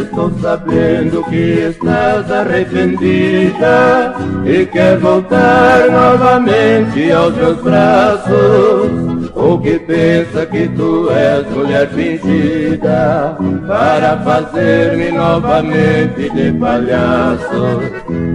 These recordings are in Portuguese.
Estou sabendo que estás arrependida e quer voltar novamente aos meus braços. Ou que pensa que tu és mulher fingida para fazer-me novamente de palhaço.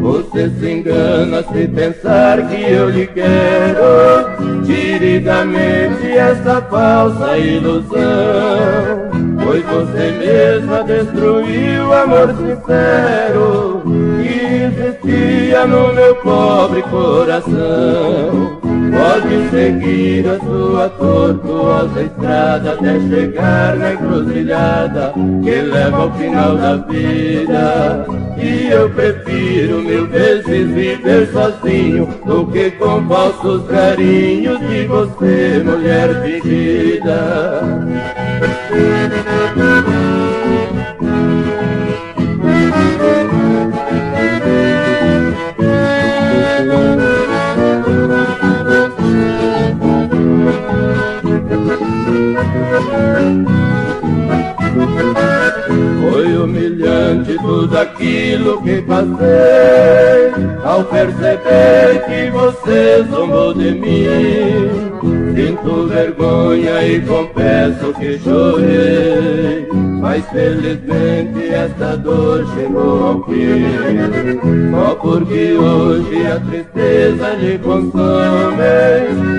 Você se engana se pensar que eu lhe quero. Tire da mente essa falsa ilusão, pois você mesma destruiu o amor sincero que existia no meu pobre coração. Pode seguir a sua tortuosa estrada até chegar na encruzilhada que leva ao final da vida. E eu prefiro mil vezes viver sozinho do que com falsos carinhos de você, mulher fingida. Foi humilhante tudo aquilo que passei ao perceber que você zombou de mim. Sinto vergonha e confesso que chorei, mas felizmente esta dor chegou ao fim. Só porque hoje a tristeza lhe consome,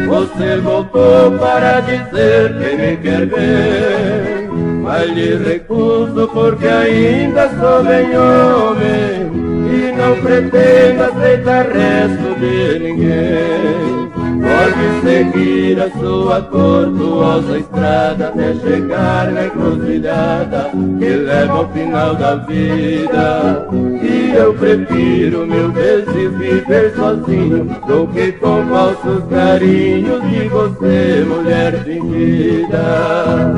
você voltou para dizer que me quer bem. Mas lhe recuso porque ainda sou bem homem e não pretendo aceitar resto de ninguém. Pode seguir a sua tortuosa estrada até chegar na encruzilhada que leva ao final da vida. E eu prefiro mil vezes viver sozinho do que com falsos carinhos de você, mulher fingida.